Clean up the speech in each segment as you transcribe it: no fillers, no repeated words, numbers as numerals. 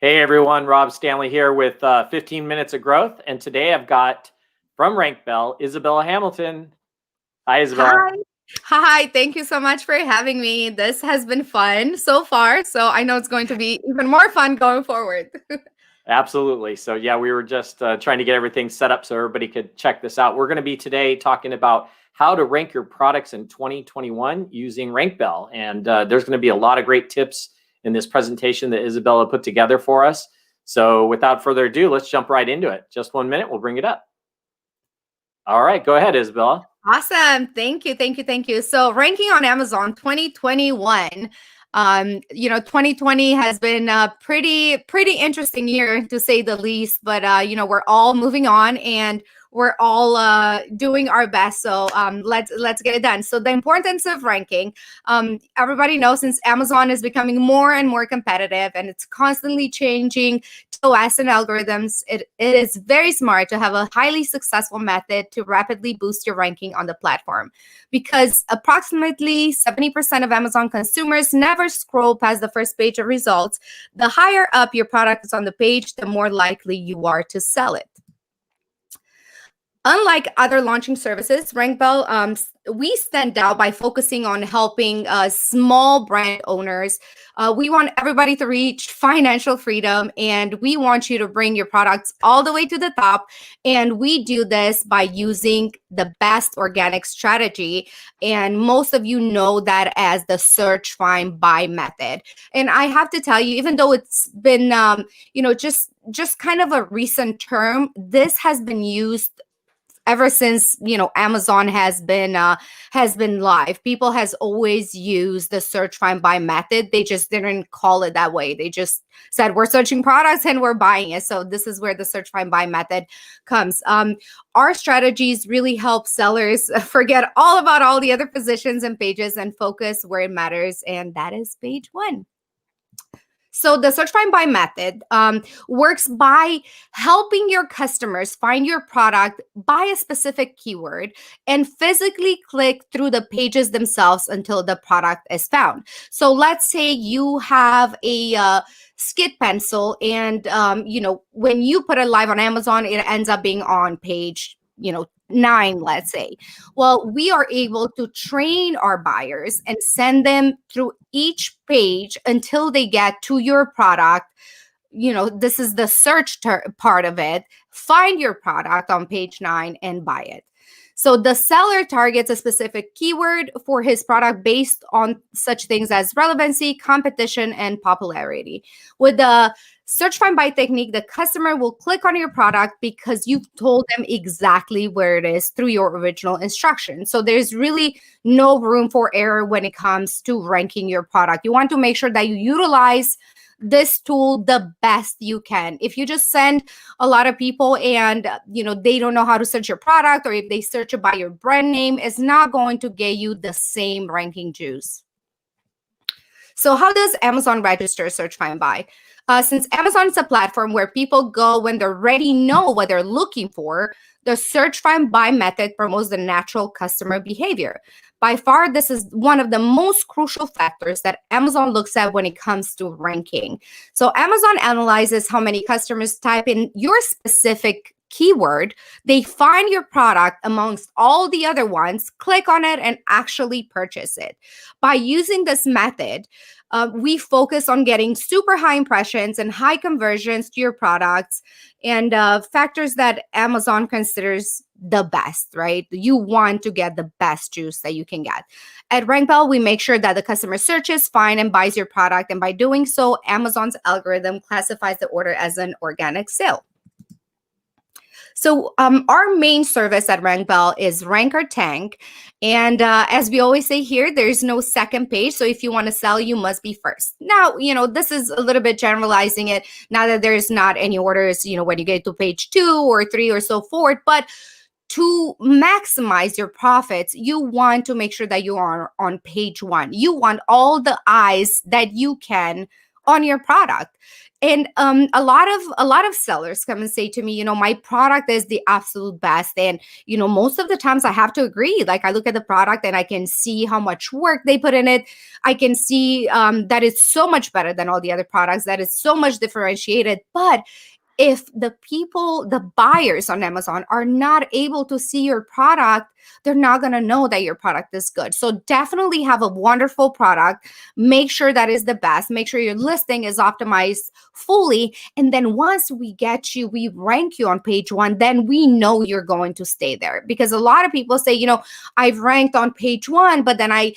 Hey everyone, Rob Stanley here with 15 Minutes of Growth. And today I've got from RankBell, Izabela Hamilton. Hi, Izabela. Hi. Hi, thank you so much for having me. This has been fun so far, so I know it's going to be even more fun going forward. Absolutely. So yeah, we were just trying to get everything set up so everybody could check this out. We're going to be today talking about how to rank your products in 2021 using RankBell. And there's going to be a lot of great tips in this presentation that Izabela put together for us. So without further ado, let's jump right into it. Just 1 minute, we'll bring it up. All right, go ahead, Izabela. Awesome. Thank you. Thank you. Thank you. So ranking on Amazon 2021. 2020 has been a pretty interesting year to say the least, but we're all moving on and we're all doing our best. So let's get it done. So the importance of ranking, everybody knows since Amazon is becoming more and more competitive and it's constantly changing OS and algorithms, it is very smart to have a highly successful method to rapidly boost your ranking on the platform, because approximately 70% of Amazon consumers never scroll past the first page of results. The higher up your product is on the page, the more likely you are to sell it. Unlike other launching services, RankBell, we stand out by focusing on helping small brand owners. We want everybody to reach financial freedom, and we want you to bring your products all the way to the top. And we do this by using the best organic strategy. And most of you know that as the search, find, buy method. And I have to tell you, even though it's been, just kind of a recent term, this has been used ever since Amazon has been live. People has always used the search, find, buy method. They just didn't call it that way. They just said we're searching products and we're buying it. So this is where the search, find, buy method comes. Our strategies really help sellers forget all about all the other positions and pages and focus where it matters, and that is page 1. So the search, find, buy method works by helping your customers find your product by a specific keyword and physically click through the pages themselves until the product is found. So let's say you have a skid pencil, and when you put it live on Amazon, it ends up being on page 9, let's say. Well, we are able to train our buyers and send them through each page until they get to your product. This is the search part of it. Find your product on page 9 and buy it. So the seller targets a specific keyword for his product based on such things as relevancy, competition, and popularity. With the search, find, buy technique, the customer will click on your product because you've told them exactly where it is through your original instructions. So there's really no room for error when it comes to ranking your product. You want to make sure that you utilize this tool the best you can. If you just send a lot of people and they don't know how to search your product, or if they search it by your brand name, it's not going to get you the same ranking juice. So how does Amazon register search, find, buy? Since Amazon is a platform where people go when they already know what they're looking for, the search, find, buy method promotes the natural customer behavior. By far, this is one of the most crucial factors that Amazon looks at when it comes to ranking. So Amazon analyzes how many customers type in your specific keyword, they find your product amongst all the other ones, click on it, and actually purchase it. By using this method, we focus on getting super high impressions and high conversions to your products, and factors that Amazon considers the best, right? You want to get the best juice that you can get. At RankBell, we make sure that the customer searches, finds, and buys your product. And by doing so, Amazon's algorithm classifies the order as an organic sale. So our main service at RankBell is Rank or Tank. And as we always say here, there's no second page. So if you want to sell, you must be first. Now, this is a little bit generalizing it. Now that there's not any orders, when you get to page 2 or 3 or so forth. But to maximize your profits, you want to make sure that you are on page 1. You want all the eyes that you can on your product. And a lot of sellers come and say to me, my product is the absolute best. And most of the times I have to agree. Like, I look at the product and I can see how much work they put in it. I can see that it's so much better than all the other products, that it's so much differentiated. But if the buyers on Amazon are not able to see your product, they're not going to know that your product is good. So definitely have a wonderful product. Make sure that is the best. Make sure your listing is optimized fully. And then once we rank you on page one, then we know you're going to stay there. Because a lot of people say, I've ranked on page one, but then I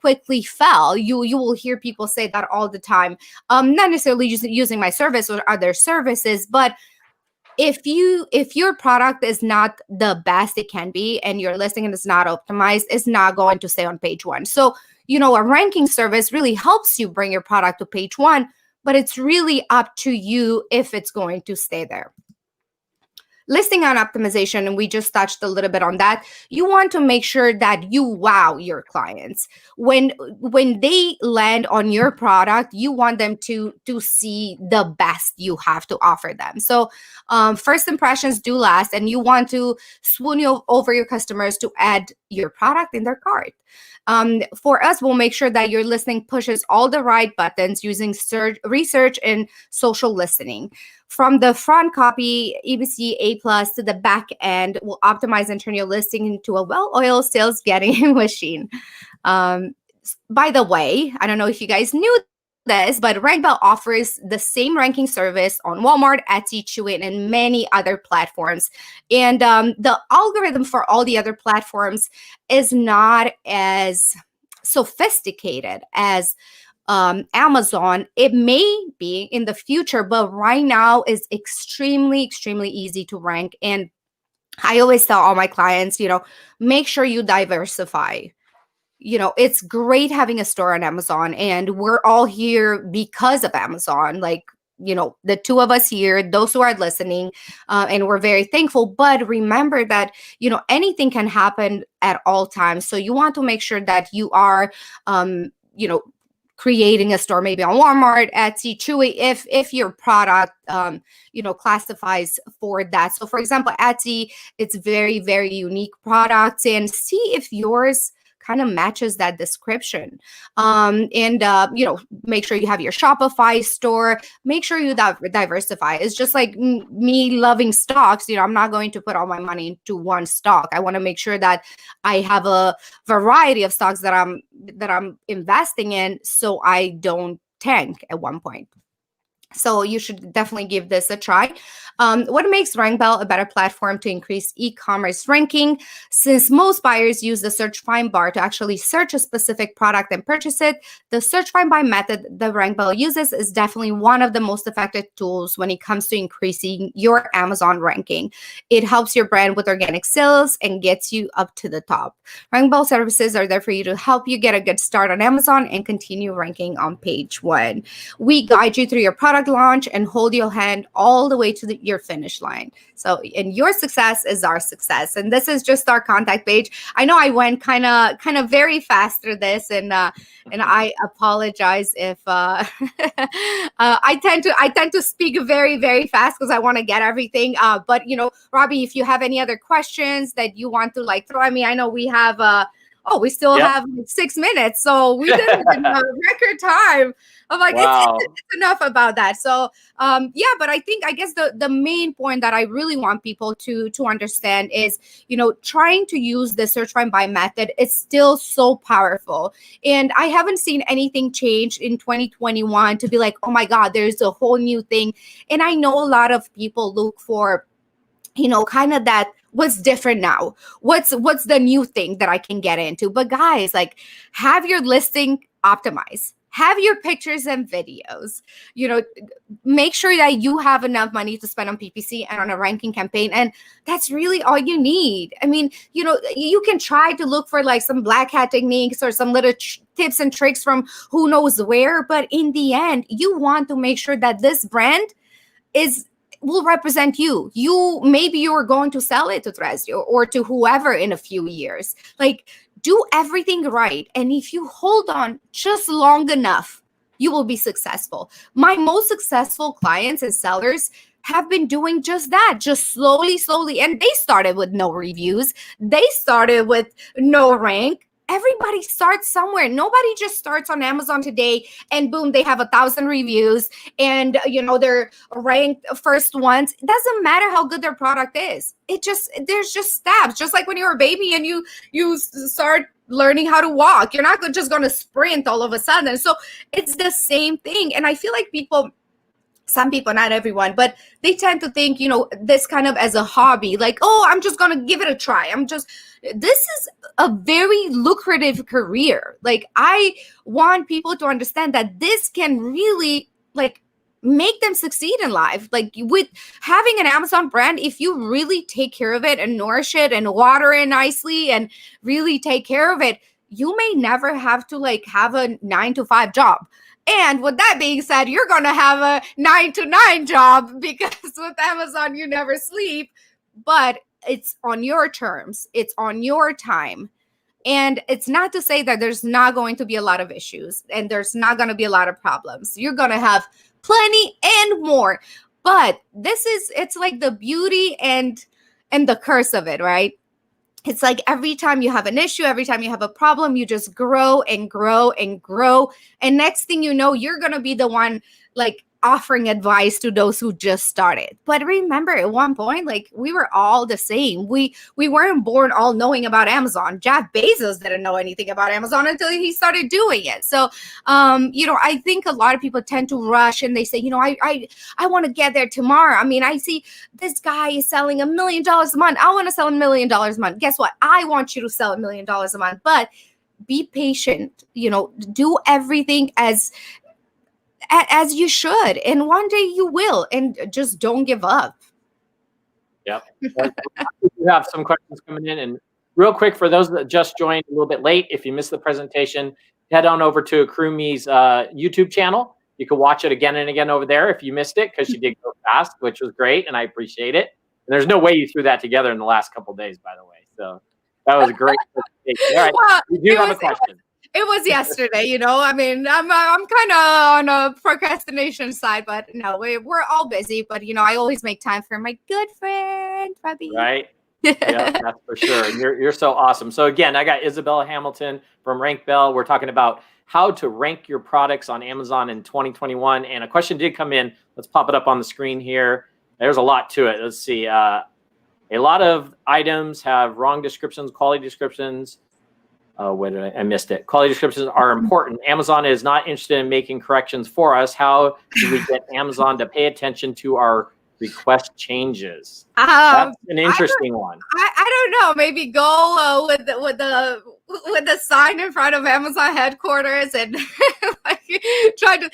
quickly fell. You will hear people say that all the time. Not necessarily using my service or other services, but if your product is not the best it can be and your listing is not optimized, it's not going to stay on page one. So, a ranking service really helps you bring your product to page one, but it's really up to you if it's going to stay there. Listing on optimization, and we just touched a little bit on that. You want to make sure that you wow your clients. When they land on your product, you want them to see the best you have to offer them. So first impressions do last, and you want to swoon over your customers to add your product in their cart. For us, we'll make sure that your listing pushes all the right buttons using research and social listening. From the front copy, EBC A+, to the back end, we'll optimize and turn your listing into a well-oiled sales-getting machine. By the way, I don't know if you guys knew this, but RankBell offers the same ranking service on Walmart, Etsy, Chewy, and many other platforms. And the algorithm for all the other platforms is not as sophisticated as Amazon. It may be in the future, but right now is extremely, extremely easy to rank. And I always tell all my clients, make sure you diversify. It's great having a store on Amazon, and we're all here because of Amazon. Like, the two of us here, those who are listening, and we're very thankful. But remember that, anything can happen at all times. So you want to make sure that you are, creating a store maybe on Walmart, Etsy, Chewy, if your product, classifies for that. So for example, Etsy, it's very, very unique products, and see if yours kind of matches that description. Make sure you have your Shopify store. Make sure you diversify. It's just like me loving stocks. I'm not going to put all my money into one stock. I want to make sure that I have a variety of stocks that I'm investing in, so I don't tank at one point. So you should definitely give this a try. What makes RankBell a better platform to increase e-commerce ranking? Since most buyers use the search find bar to actually search a specific product and purchase it, the search find by method that RankBell uses is definitely one of the most effective tools when it comes to increasing your Amazon ranking. It helps your brand with organic sales and gets you up to the top. RankBell services are there for you to help you get a good start on Amazon and continue ranking on page one. We guide you through your product launch and hold your hand all the way to your finish line. So, and your success is our success. And this is just our contact page. I know I went kind of very fast through this, and I apologize if I tend to speak very, very fast because I want to get everything. But Robbie, if you have any other questions that you want to throw at me, I know we have we still have 6 minutes, so we did it in record time. I'm like, wow. It's enough about that. So, but I guess the main point that I really want people to understand is, trying to use the search find by method is still so powerful. And I haven't seen anything change in 2021 to be like, oh my God, there's a whole new thing. And I know a lot of people look for, kind of that, what's different now? What's the new thing that I can get into? But guys, have your listing optimized. Have your pictures and videos, make sure that you have enough money to spend on PPC and on a ranking campaign. And that's really all you need. I mean, you can try to look for some black hat techniques or some little tips and tricks from who knows where. But in the end, you want to make sure that this brand will represent you. Maybe you're going to sell it to Thrasio or to whoever in a few years. Do everything right. And if you hold on just long enough, you will be successful. My most successful clients and sellers have been doing just that, just slowly. And they started with no reviews. They started with no rank. Everybody starts somewhere. Nobody just starts on Amazon today and boom, they have 1,000 reviews and they're ranked first ones. It doesn't matter how good their product is. There's just steps. Just like when you're a baby and you start learning how to walk. You're not just going to sprint all of a sudden. So it's the same thing. And I feel like some people, not everyone, but they tend to think, this kind of as a hobby, like, oh, I'm just going to give it a try. This is a very lucrative career. Like, I want people to understand that this can really make them succeed in life. Like with having an Amazon brand, if you really take care of it and nourish it and water it nicely and really take care of it, you may never have to have a 9-to-5 job. And with that being said, you're going to have a 9-to-9 job because with Amazon, you never sleep, but it's on your terms. It's on your time. And it's not to say that there's not going to be a lot of issues and there's not going to be a lot of problems. You're going to have plenty and more, but it's like the beauty and the curse of it, right? It's like every time you have an issue, every time you have a problem, you just grow and grow and grow. And next thing you know, you're going to be the one offering advice to those who just started. But remember, at one point, we were all the same. We weren't born all knowing about Amazon. Jeff Bezos didn't know anything about Amazon until he started doing it. So, I think a lot of people tend to rush and they say, I want to get there tomorrow. I mean, I see this guy is selling $1 million a month. I want to sell $1 million a month. Guess what? I want you to sell $1 million a month, but be patient, do everything as you should. And one day you will, and just don't give up. Yep. We have some questions coming in. And real quick, for those that just joined a little bit late, if you missed the presentation, head on over to AccrueMe's YouTube channel. You can watch it again and again over there if you missed it, because you did go fast, which was great, and I appreciate it. And there's no way you threw that together in the last couple of days, by the way. So that was a great presentation. All right, well, we do have a question. It was yesterday, I mean, I'm kind of on a procrastination side, but no, we're all busy. But I always make time for my good friend, Fabi. Right. Yeah, that's for sure. You're so awesome. So again, I got Izabela Hamilton from RankBell. We're talking about how to rank your products on Amazon in 2021. And a question did come in. Let's pop it up on the screen here. There's a lot to it. Let's see. A lot of items have wrong descriptions, quality descriptions. I missed it. Quality descriptions are important. Amazon is not interested in making corrections for us. How do we get Amazon to pay attention to our request changes? That's an interesting one. I don't know. Maybe go with the sign in front of Amazon headquarters and try to,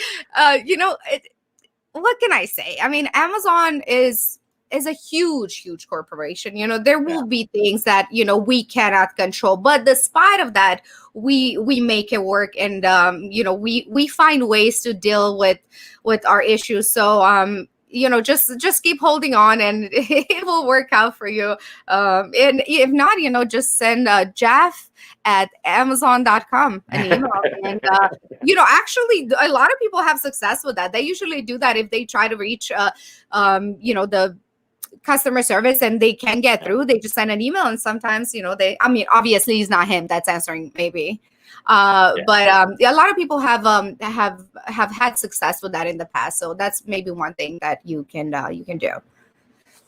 what can I say? I mean, Amazon is a huge corporation. There will be things that we cannot control, but despite of that, we make it work, and we find ways to deal with our issues. So just keep holding on, and it will work out for you. And if not, just send Jeff at Amazon.com an email. And actually, a lot of people have success with that. They usually do that if they try to reach the customer service and they can't get through. They just send an email, and sometimes obviously it's not him that's answering, maybe, but a lot of people have had success with that in the past. So that's maybe one thing that you can do.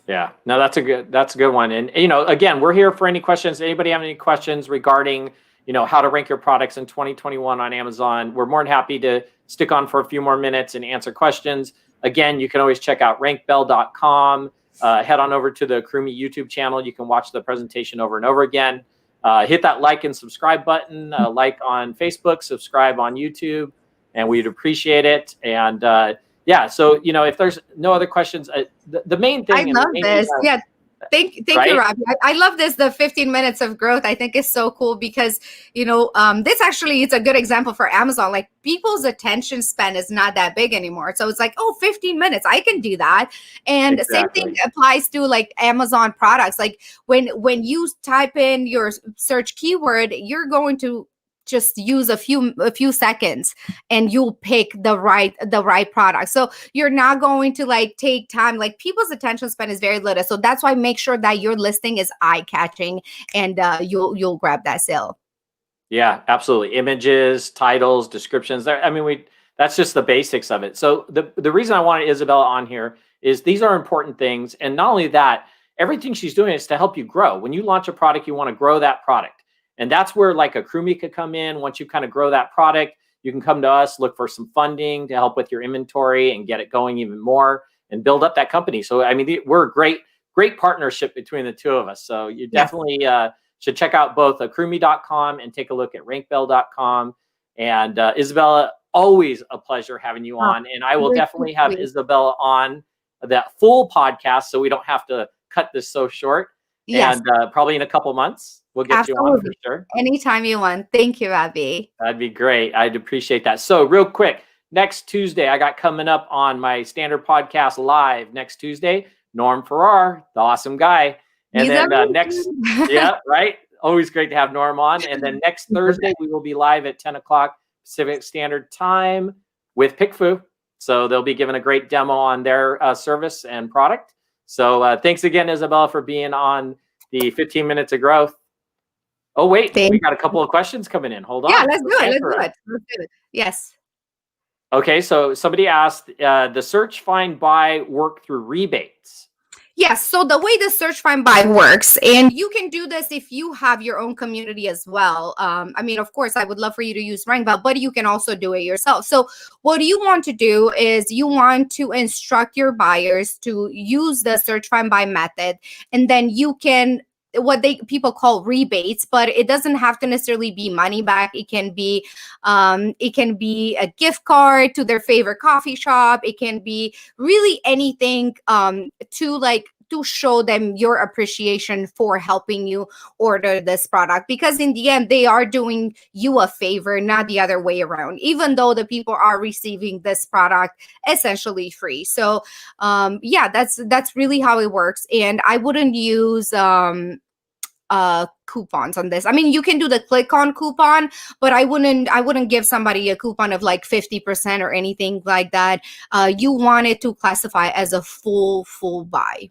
Yeah, no, that's a good one. And again, we're here for any questions. Anybody have any questions regarding how to rank your products in 2021 on Amazon? We're more than happy to stick on for a few more minutes and answer questions. Again, you can always check out rankbell.com. Head on over to the AccrueMe YouTube channel. You can watch the presentation over and over again. Hit that like and subscribe button. Like on Facebook, subscribe on YouTube, and we'd appreciate it. And so if there's no other questions, the main thing. I love this. Yeah. Thank you, Robbie. I love this. The 15 minutes of growth, I think, is so cool because, this actually is a good example for Amazon. Like, people's attention span is not that big anymore. So it's like, 15 minutes, I can do that. And Same thing applies to like Amazon products. Like when you type in your search keyword, you're going to just use a few seconds and you'll pick the right product. So you're not going to like take time. Like people's attention span is very little. So that's why make sure that your listing is eye-catching and you'll grab that sale. Yeah, absolutely. Images, titles, descriptions. I mean, that's just the basics of it. So the reason I wanted Izabela on here is these are important things. And not only that, everything she's doing is to help you grow. When you launch a product, you want to grow that product. And that's where like AccrueMe could come in. Once you kind of grow that product, you can come to us, look for some funding to help with your inventory and get it going even more and build up that company. So, I mean, we're a great partnership between the two of us. So you definitely should check out both AccrueMe.com and take a look at RankBell.com. And Izabela, always a pleasure having you on. And I will definitely have Izabela on that full podcast so we don't have to cut this so short. Yes. And probably in a couple months, we'll get you on for sure. Anytime you want. Thank you, Abby. That'd be great. I'd appreciate that. So real quick, next Tuesday, I got coming up on my standard podcast live next Tuesday, Norm Farrar, the awesome guy. And then next, yeah, right. Always great to have Norm on. And then next Thursday, we will be live at 10 o'clock Pacific Standard Time with PickFu. So they'll be giving a great demo on their service and product. So thanks again, Izabela, for being on the 15 Minutes of Growth. Oh, wait, we got a couple of questions coming in. Hold on. Yeah, let's do it. Yes. Okay, so somebody asked, the search, find, buy work through rebates? Yes. So the way the search, find, buy works, and you can do this if you have your own community as well. I mean, of course, I would love for you to use RankBell, but you can also do it yourself. So what you want to do is you want to instruct your buyers to use the search, find, buy method, and then you can people call rebates, but it doesn't have to necessarily be money back. It can be a gift card to their favorite coffee shop. It can be really anything to show them your appreciation for helping you order this product, because in the end they are doing you a favor, not the other way around, even though the people are receiving this product essentially free. So yeah, that's really how it works. And I wouldn't use coupons on this. I mean, you can do the click on coupon, but I wouldn't give somebody a coupon of like 50% or anything like that. You want it to classify as a full buy.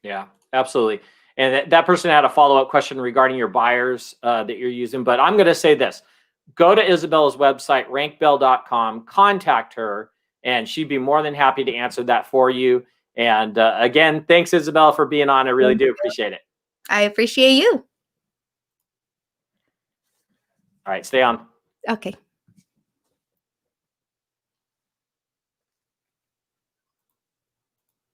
Yeah, absolutely. And that person had a follow-up question regarding your buyers that you're using, but I'm going to say this. Go to Izabela's website, rankbell.com, contact her, and she'd be more than happy to answer that for you. And again, thanks, Izabela, for being on. I really do appreciate it. I appreciate you. All right, stay on. Okay.